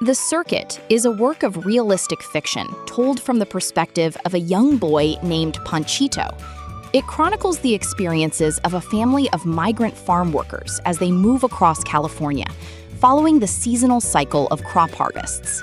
The Circuit is a work of realistic fiction told from the perspective of a young boy named Panchito. It chronicles the experiences of a family of migrant farm workers as they move across California, following the seasonal cycle of crop harvests.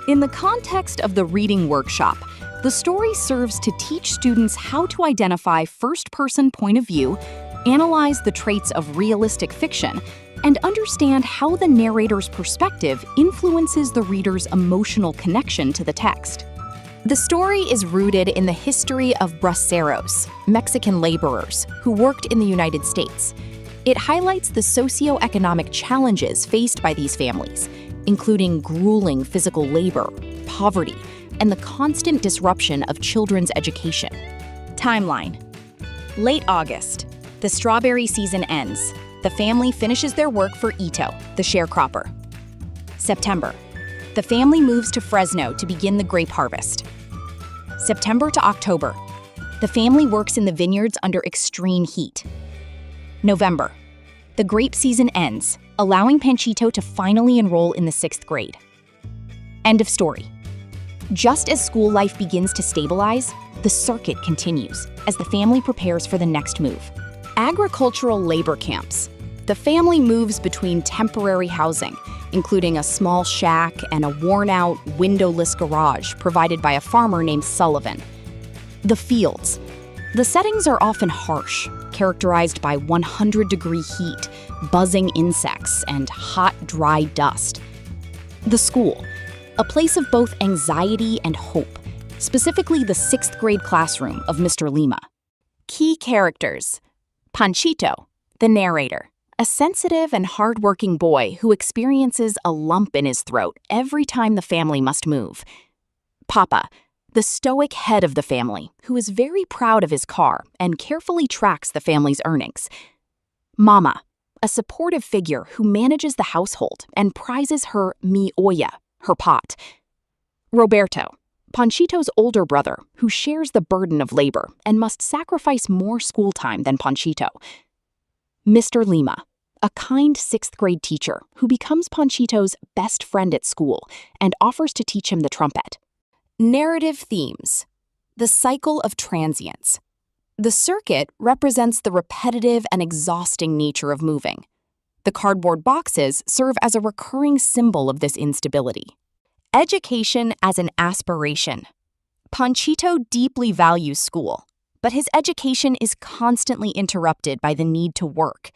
In the context of the reading workshop, the story serves to teach students how to identify first-person point of view, analyze the traits of realistic fiction, and understand how the narrator's perspective influences the reader's emotional connection to the text. The story is rooted in the history of braceros, Mexican laborers, who worked in the United States. It highlights the socioeconomic challenges faced by these families, including grueling physical labor, poverty, and the constant disruption of children's education. Timeline. Late August. The strawberry season ends. The family finishes their work for Ito, the sharecropper. September. The family moves to Fresno to begin the grape harvest. September to October. The family works in the vineyards under extreme heat. November. The grape season ends, allowing Panchito to finally enroll in the 6th grade. End of story. Just as school life begins to stabilize, the circuit continues as the family prepares for the next move. Agricultural labor camps. The family moves between temporary housing, including a small shack and a worn-out, windowless garage provided by a farmer named Sullivan. The fields. The settings are often harsh, characterized by 100-degree heat, buzzing insects, and hot, dry dust. The school. A place of both anxiety and hope, specifically the 6th grade classroom of Mr. Lema. Key characters. Panchito, the narrator, a sensitive and hardworking boy who experiences a lump in his throat every time the family must move. Papa, the stoic head of the family, who is very proud of his car and carefully tracks the family's earnings. Mama, a supportive figure who manages the household and prizes her mi olla, her pot. Roberto, Panchito's older brother, who shares the burden of labor and must sacrifice more school time than Panchito. Mr. Lema, a kind 6th grade teacher who becomes Panchito's best friend at school and offers to teach him the trumpet. Narrative themes. The cycle of transience. The circuit represents the repetitive and exhausting nature of moving. The cardboard boxes serve as a recurring symbol of this instability. Education as an aspiration. Panchito deeply values school, but his education is constantly interrupted by the need to work.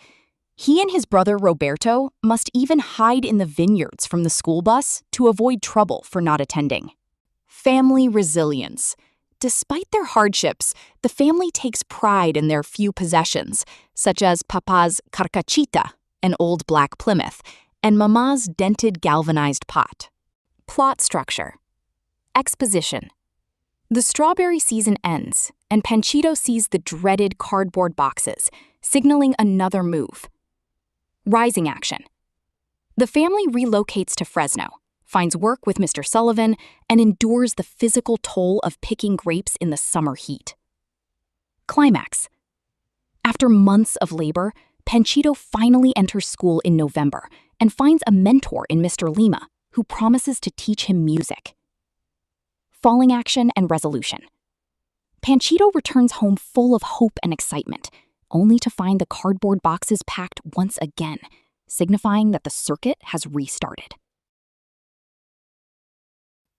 He and his brother Roberto must even hide in the vineyards from the school bus to avoid trouble for not attending. Family resilience. Despite their hardships, the family takes pride in their few possessions, such as Papa's carcachita, an old black Plymouth, and Mama's dented galvanized pot. Plot structure. Exposition. The strawberry season ends, and Panchito sees the dreaded cardboard boxes, signaling another move. Rising action. The family relocates to Fresno, finds work with Mr. Sullivan, and endures the physical toll of picking grapes in the summer heat. Climax. After months of labor, Panchito finally enters school in November and finds a mentor in Mr. Lema, who promises to teach him music. Falling action and resolution. Panchito returns home full of hope and excitement, only to find the cardboard boxes packed once again, signifying that the circuit has restarted.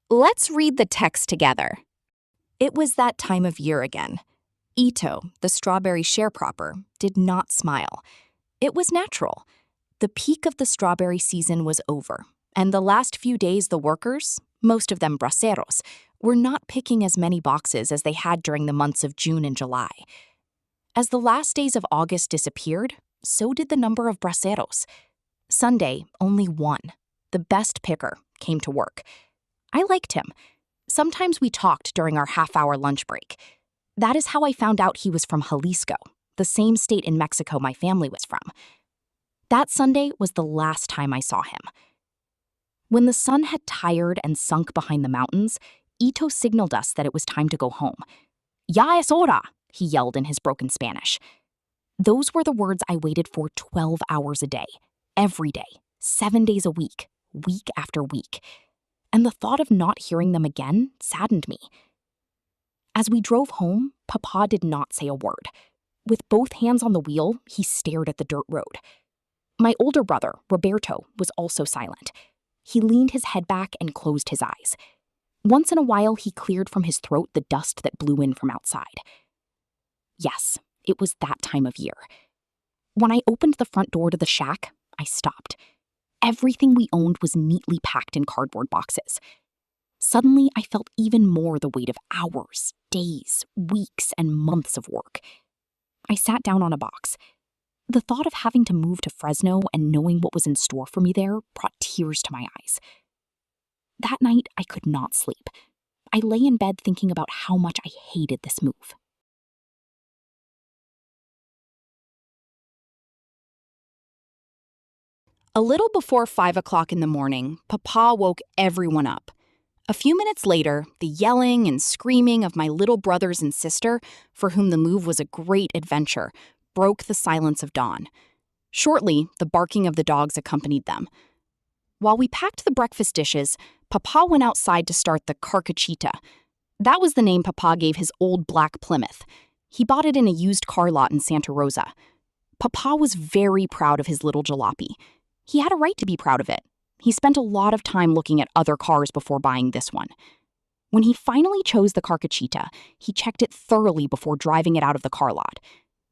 Let's read the text together. It was that time of year again. Ito, the strawberry sharecropper, did not smile. It was natural. The peak of the strawberry season was over, and the last few days the workers, most of them braceros, were not picking as many boxes as they had during the months of June and July. As the last days of August disappeared, so did the number of braceros. Sunday, only one, the best picker, came to work. I liked him. Sometimes we talked during our half-hour lunch break. That is how I found out he was from Jalisco, the same state in Mexico my family was from. That Sunday was the last time I saw him. When the sun had tired and sunk behind the mountains, Ito signaled us that it was time to go home. "Ya es hora," he yelled in his broken Spanish. Those were the words I waited for 12 hours a day, every day, 7 days a week, week after week, and the thought of not hearing them again saddened me. As we drove home, Papa did not say a word. With both hands on the wheel, he stared at the dirt road. My older brother, Roberto, was also silent. He leaned his head back and closed his eyes. Once in a while, he cleared from his throat the dust that blew in from outside. Yes, it was that time of year. When I opened the front door to the shack, I stopped. Everything we owned was neatly packed in cardboard boxes. Suddenly, I felt even more the weight of hours, days, weeks, and months of work. I sat down on a box. The thought of having to move to Fresno and knowing what was in store for me there brought tears to my eyes. That night, I could not sleep. I lay in bed thinking about how much I hated this move. A little before 5 o'clock in the morning, Papa woke everyone up. A few minutes later, the yelling and screaming of my little brothers and sister, for whom the move was a great adventure, broke the silence of dawn. Shortly, the barking of the dogs accompanied them. While we packed the breakfast dishes, Papa went outside to start the carcachita. That was the name Papa gave his old black Plymouth. He bought it in a used car lot in Santa Rosa. Papa was very proud of his little jalopy. He had a right to be proud of it. He spent a lot of time looking at other cars before buying this one. When he finally chose the carcachita, he checked it thoroughly before driving it out of the car lot.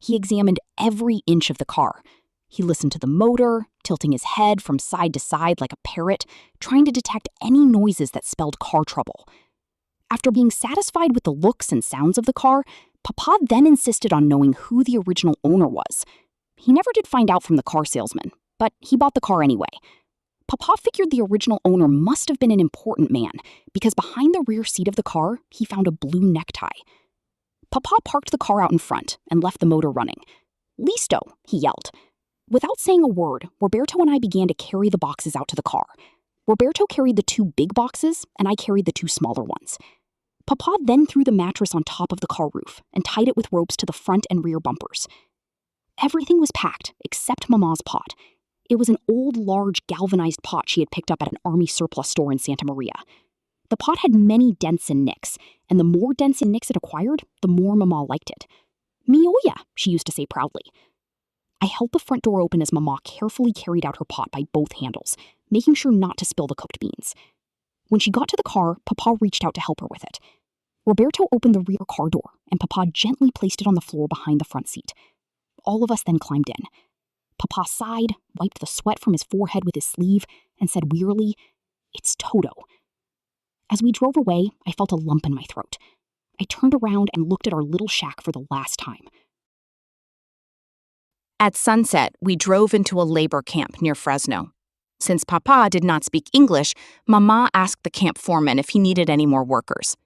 He examined every inch of the car. He listened to the motor, tilting his head from side to side like a parrot, trying to detect any noises that spelled car trouble. After being satisfied with the looks and sounds of the car, Papa then insisted on knowing who the original owner was. He never did find out from the car salesman, but he bought the car anyway. Papa figured the original owner must have been an important man, because behind the rear seat of the car, he found a blue necktie. Papa parked the car out in front and left the motor running. "Listo," he yelled. Without saying a word, Roberto and I began to carry the boxes out to the car. Roberto carried the 2 big boxes, and I carried the 2 smaller ones. Papa then threw the mattress on top of the car roof and tied it with ropes to the front and rear bumpers. Everything was packed except Mama's pot. It was an old, large, galvanized pot she had picked up at an army surplus store in Santa Maria. The pot had many dents and nicks, and the more dents and nicks it acquired, the more Mama liked it. "Mi olla," she used to say proudly. I held the front door open as Mama carefully carried out her pot by both handles, making sure not to spill the cooked beans. When she got to the car, Papa reached out to help her with it. Roberto opened the rear car door, and Papa gently placed it on the floor behind the front seat. All of us then climbed in. Papa sighed, wiped the sweat from his forehead with his sleeve, and said wearily, "It's Toto." As we drove away, I felt a lump in my throat. I turned around and looked at our little shack for the last time. At sunset, we drove into a labor camp near Fresno. Since Papa did not speak English, Mama asked the camp foreman if he needed any more workers.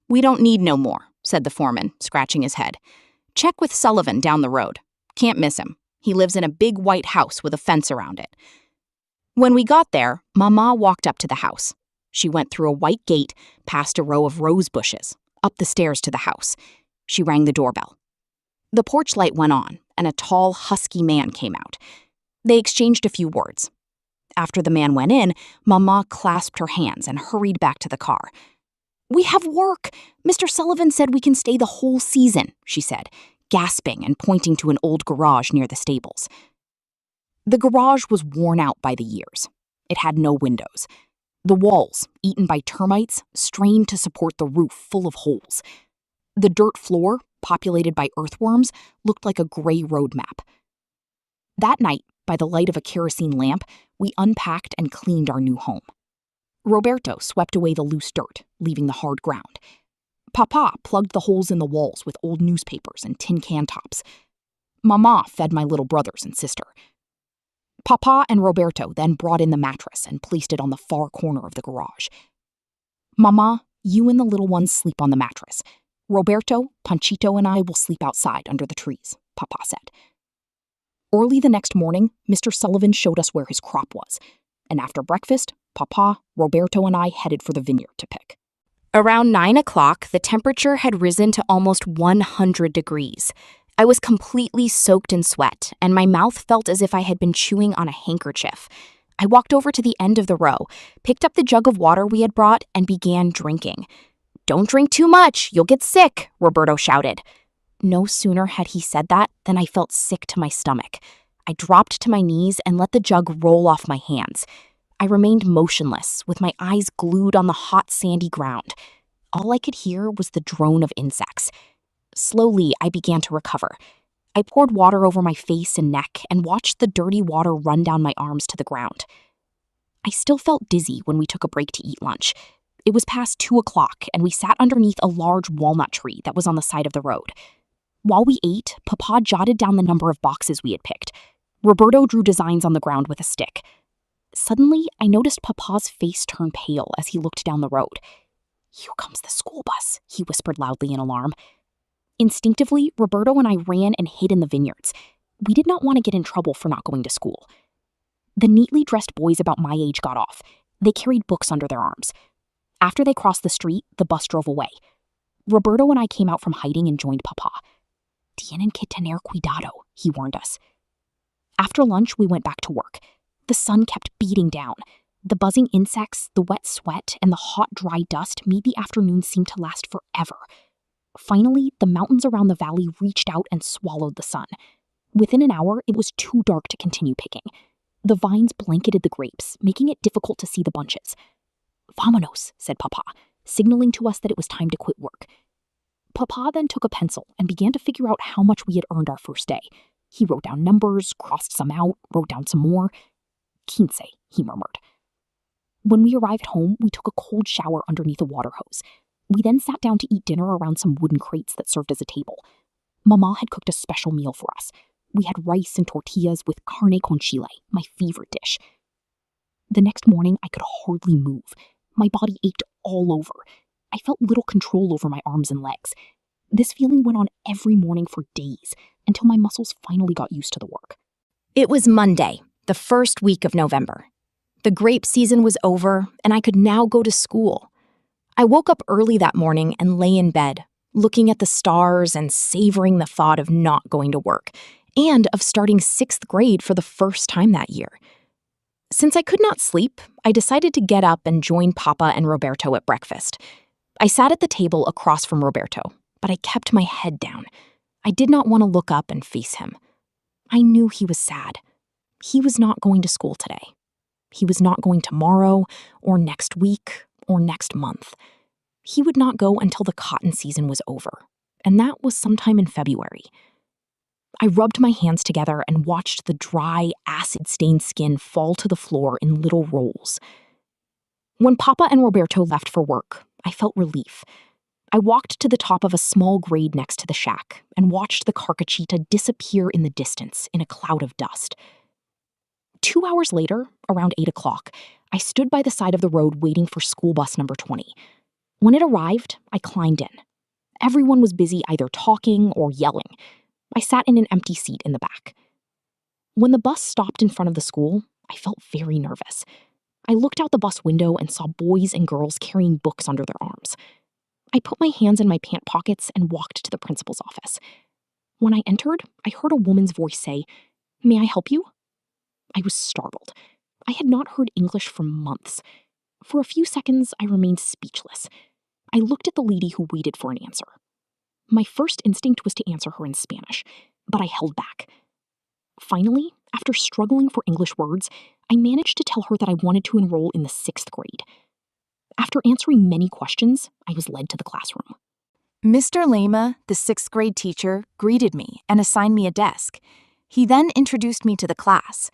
"We don't need no more," said the foreman, scratching his head. "Check with Sullivan down the road. Can't miss him. He lives in a big white house with a fence around it." When we got there, Mama walked up to the house. She went through a white gate, past a row of rose bushes, up the stairs to the house. She rang the doorbell. The porch light went on, and a tall, husky man came out. They exchanged a few words. After the man went in, Mama clasped her hands and hurried back to the car. "We have work. Mr. Sullivan said we can stay the whole season," she said, gasping and pointing to an old garage near the stables. The garage was worn out by the years. It had no windows. The walls, eaten by termites, strained to support the roof full of holes. The dirt floor, populated by earthworms, looked like a gray road map. That night, by the light of a kerosene lamp, we unpacked and cleaned our new home. Roberto swept away the loose dirt, leaving the hard ground. Papa plugged the holes in the walls with old newspapers and tin can tops. Mama fed my little brothers and sister. Papa and Roberto then brought in the mattress and placed it on the far corner of the garage. "Mama, you and the little ones sleep on the mattress. Roberto, Panchito, and I will sleep outside under the trees," Papa said. Early the next morning, Mr. Sullivan showed us where his crop was, and after breakfast, Papa, Roberto, and I headed for the vineyard to pick. Around 9 o'clock, the temperature had risen to almost 100 degrees. I was completely soaked in sweat, and my mouth felt as if I had been chewing on a handkerchief. I walked over to the end of the row, picked up the jug of water we had brought, and began drinking. "Don't drink too much, you'll get sick," Roberto shouted. No sooner had he said that than I felt sick to my stomach. I dropped to my knees and let the jug roll off my hands. I remained motionless, with my eyes glued on the hot, sandy ground. All I could hear was the drone of insects. Slowly, I began to recover. I poured water over my face and neck and watched the dirty water run down my arms to the ground. I still felt dizzy when we took a break to eat lunch. It was past 2 o'clock, and we sat underneath a large walnut tree that was on the side of the road. While we ate, Papa jotted down the number of boxes we had picked. Roberto drew designs on the ground with a stick. Suddenly, I noticed Papa's face turn pale as he looked down the road. "Here comes the school bus," he whispered loudly in alarm. Instinctively, Roberto and I ran and hid in the vineyards. We did not want to get in trouble for not going to school. The neatly dressed boys about my age got off. They carried books under their arms. After they crossed the street, the bus drove away. Roberto and I came out from hiding and joined Papa. "Tienen que tener cuidado," he warned us. After lunch, we went back to work. The sun kept beating down. The buzzing insects, the wet sweat, and the hot, dry dust made the afternoon seem to last forever. Finally, the mountains around the valley reached out and swallowed the sun. Within an hour, it was too dark to continue picking. The vines blanketed the grapes, making it difficult to see the bunches. "Vámonos," said Papa, signaling to us that it was time to quit work. Papa then took a pencil and began to figure out how much we had earned our first day. He wrote down numbers, crossed some out, wrote down some more. "15," he murmured. When we arrived home, we took a cold shower underneath a water hose. We then sat down to eat dinner around some wooden crates that served as a table. Mama had cooked a special meal for us. We had rice and tortillas with carne con chile, my favorite dish. The next morning, I could hardly move. My body ached all over. I felt little control over my arms and legs. This feeling went on every morning for days, until my muscles finally got used to the work. It was Monday, the first week of November. The grape season was over, and I could now go to school. I woke up early that morning and lay in bed, looking at the stars and savoring the thought of not going to work, and of starting 6th grade for the first time that year. Since I could not sleep, I decided to get up and join Papa and Roberto at breakfast. I sat at the table across from Roberto, but I kept my head down. I did not want to look up and face him. I knew he was sad. He was not going to school today. He was not going tomorrow, or next week, or next month. He would not go until the cotton season was over, and that was sometime in February. I rubbed my hands together and watched the dry, acid-stained skin fall to the floor in little rolls. When Papa and Roberto left for work, I felt relief. I walked to the top of a small grade next to the shack and watched the carcachita disappear in the distance in a cloud of dust. 2 hours later, around 8 o'clock, I stood by the side of the road waiting for school bus number 20. When it arrived, I climbed in. Everyone was busy either talking or yelling. I sat in an empty seat in the back. When the bus stopped in front of the school, I felt very nervous. I looked out the bus window and saw boys and girls carrying books under their arms. I put my hands in my pant pockets and walked to the principal's office. When I entered, I heard a woman's voice say, "May I help you?" I was startled. I had not heard English for months. For a few seconds, I remained speechless. I looked at the lady who waited for an answer. My first instinct was to answer her in Spanish, but I held back. Finally, after struggling for English words, I managed to tell her that I wanted to enroll in the 6th grade. After answering many questions, I was led to the classroom. Mr. Lema, the 6th grade teacher, greeted me and assigned me a desk. He then introduced me to the class.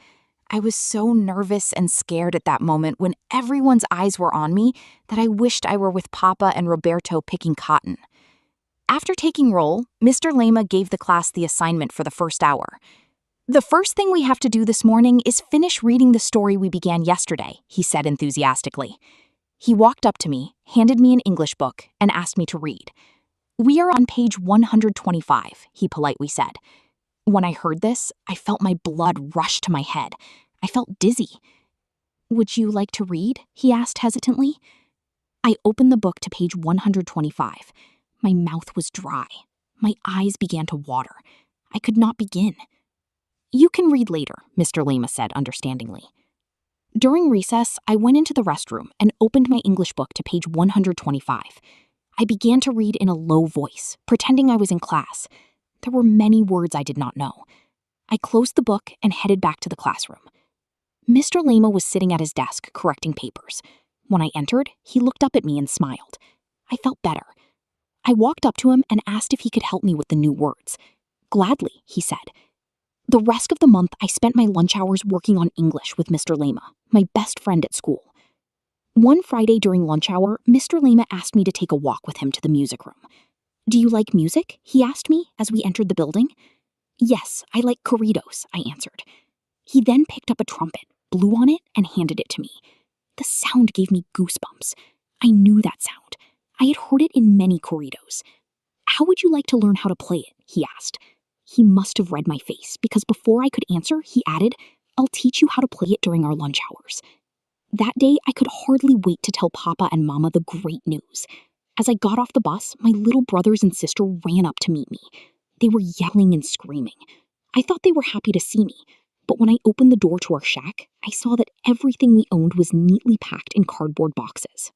I was so nervous and scared at that moment when everyone's eyes were on me that I wished I were with Papa and Roberto picking cotton. After taking roll, Mr. Lema gave the class the assignment for the first hour. "The first thing we have to do this morning is finish reading the story we began yesterday," he said enthusiastically. He walked up to me, handed me an English book, and asked me to read. "We are on page 125, he politely said. When I heard this, I felt my blood rush to my head. I felt dizzy. "Would you like to read?" he asked hesitantly. I opened the book to page 125. My mouth was dry. My eyes began to water. I could not begin. "You can read later," Mr. Lema said understandingly. During recess, I went into the restroom and opened my English book to page 125. I began to read in a low voice, pretending I was in class. There were many words I did not know. I closed the book and headed back to the classroom. Mr. Lema was sitting at his desk correcting papers. When I entered, he looked up at me and smiled. I felt better. I walked up to him and asked if he could help me with the new words. Gladly, he said. The rest of the month, I spent my lunch hours working on English with Mr. Lema, my best friend at school. One Friday during lunch hour, Mr. Lema asked me to take a walk with him to the music room. Do you like music? He asked me as we entered the building. Yes, I like corridos, I answered. He then picked up a trumpet, blew on it, and handed it to me. The sound gave me goosebumps. I knew that sound. I had heard it in many corridos. How would you like to learn how to play it? He asked. He must have read my face, because before I could answer, he added, I'll teach you how to play it during our lunch hours. That day, I could hardly wait to tell Papa and Mama the great news. As I got off the bus, my little brothers and sister ran up to meet me. They were yelling and screaming. I thought they were happy to see me, but when I opened the door to our shack, I saw that everything we owned was neatly packed in cardboard boxes.